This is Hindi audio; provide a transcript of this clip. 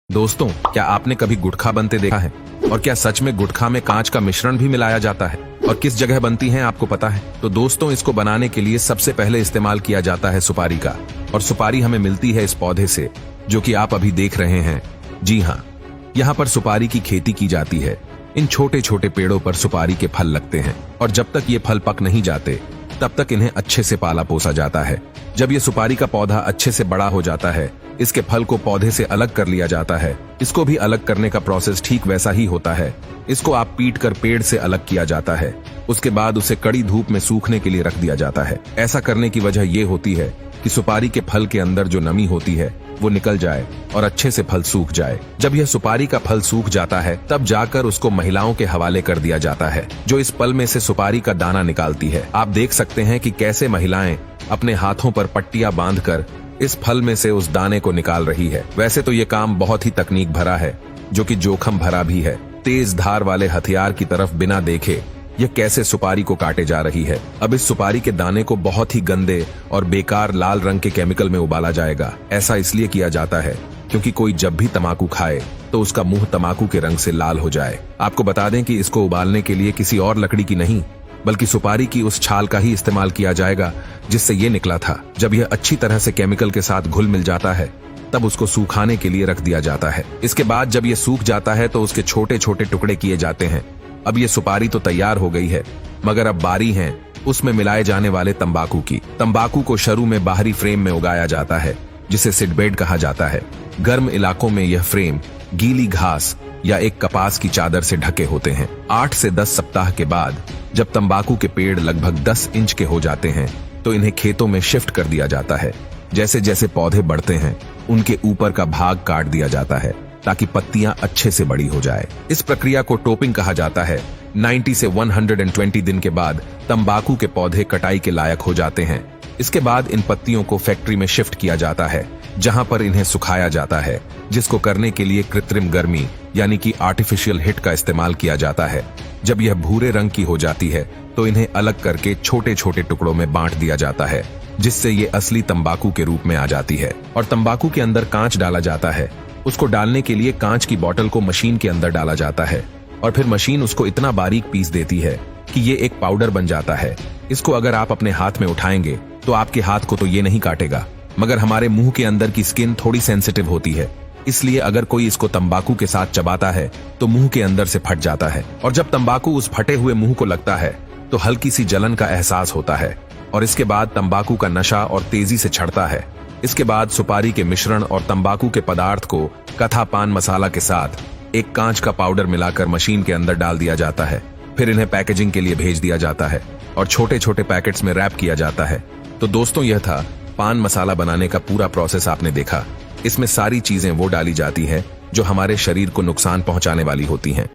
दोस्तों, क्या आपने कभी गुटखा बनते देखा है? और क्या सच में गुटखा में कांच का मिश्रण भी मिलाया जाता है? और किस जगह बनती है आपको पता है? तो दोस्तों, इसको बनाने के लिए सबसे पहले इस्तेमाल किया जाता है सुपारी का। और सुपारी हमें मिलती है इस पौधे से, जो कि आप अभी देख रहे हैं। जी हाँ, यहाँ पर सुपारी की खेती की जाती है। इन छोटे छोटे पेड़ों पर सुपारी के फल लगते हैं और जब तक ये फल पक नहीं जाते तब तक इन्हें अच्छे से पाला पोसा जाता है। जब ये सुपारी का पौधा अच्छे से बड़ा हो जाता है, इसके फल को पौधे से अलग कर लिया जाता है। इसको भी अलग करने का प्रोसेस ठीक वैसा ही होता है। इसको आप पीट कर पेड़ से अलग किया जाता है। उसके बाद उसे कड़ी धूप में सूखने के लिए रख दिया जाता है। ऐसा करने की वजह ये होती है कि सुपारी के फल के अंदर जो नमी होती है वो निकल जाए और अच्छे से फल सूख जाए। जब यह सुपारी का फल सूख जाता है तब जाकर उसको महिलाओं के हवाले कर दिया जाता है, जो इस पल में से सुपारी का दाना निकालती है। आप देख सकते हैं कि कैसे महिलाएं अपने हाथों पर पट्टियां बांधकर इस फल में से उस दाने को निकाल रही है। वैसे तो ये काम बहुत ही तकनीक भरा है, जो कि जोखिम भरा भी है। तेज धार वाले हथियार की तरफ बिना देखे यह कैसे सुपारी को काटे जा रही है। अब इस सुपारी के दाने को बहुत ही गंदे और बेकार लाल रंग के केमिकल में उबाला जाएगा। ऐसा इसलिए किया जाता है क्योंकि कोई जब भी तंबाकू खाए तो उसका मुंह तंबाकू के रंग से लाल हो जाए। आपको बता दें कि इसको उबालने के लिए किसी और लकड़ी की नहीं बल्कि सुपारी की उस छाल का ही इस्तेमाल किया जाएगा जिससे ये निकला था। जब यह अच्छी तरह से केमिकल के साथ घुल मिल जाता है तब उसको सुखाने के लिए रख दिया जाता है। इसके बाद जब ये सूख जाता है तो उसके छोटे छोटे टुकड़े किए जाते हैं। अब ये सुपारी तो तैयार हो गई है, मगर अब बारी है उसमें मिलाए जाने वाले तंबाकू की। तंबाकू को शुरू में बाहरी फ्रेम में उगाया जाता है, जिसे सीडबेड कहा जाता है। गर्म इलाकों में यह फ्रेम गीली घास या एक कपास की चादर से ढके होते हैं। 8 से 10 सप्ताह के बाद जब तंबाकू के पेड़ लगभग 10 इंच के हो जाते हैं तो इन्हें खेतों में शिफ्ट कर दिया जाता है। जैसे जैसे पौधे बढ़ते हैं उनके ऊपर का भाग काट दिया जाता है ताकि पत्तियां अच्छे से बड़ी हो जाए। इस प्रक्रिया को टोपिंग कहा जाता है। 90 से 120 दिन के बाद तंबाकू के पौधे कटाई के लायक हो जाते हैं। इसके बाद इन पत्तियों को फैक्ट्री में शिफ्ट किया जाता है, जहां पर इन्हें सुखाया जाता है, जिसको करने के लिए कृत्रिम गर्मी यानी कि आर्टिफिशियल हीट का इस्तेमाल किया जाता है। जब यह भूरे रंग की हो जाती है तो इन्हें अलग करके छोटे छोटे टुकड़ों में बांट दिया जाता है, जिससे ये असली तंबाकू के रूप में आ जाती है। और तंबाकू के अंदर कांच डाला जाता है। उसको डालने के लिए कांच की बोतल को मशीन के अंदर डाला जाता है और फिर मशीन उसको इतना बारीक पीस देती है कि ये एक पाउडर बन जाता है। इसको अगर आप अपने हाथ में उठाएंगे तो आपके हाथ को तो ये नहीं काटेगा, मगर हमारे मुंह के अंदर की स्किन थोड़ी सेंसिटिव होती है, इसलिए अगर कोई इसको तंबाकू के साथ चबाता है तो मुंह के अंदर से फट जाता है। और जब तंबाकू उस फटे हुए मुंह को लगता है तो हल्की सी जलन का एहसास होता है और इसके बाद तंबाकू का नशा और तेजी से चढ़ता है। इसके बाद सुपारी के मिश्रण और तंबाकू के पदार्थ को कथा पान मसाला के साथ एक कांच का पाउडर मिलाकर मशीन के अंदर डाल दिया जाता है। फिर इन्हें पैकेजिंग के लिए भेज दिया जाता है और छोटे छोटे पैकेट्स में रैप किया जाता है। तो दोस्तों, यह था पान मसाला बनाने का पूरा प्रोसेस। आपने देखा, इसमें सारी चीजें वो डाली जाती है जो हमारे शरीर को नुकसान पहुंचाने वाली होती हैं।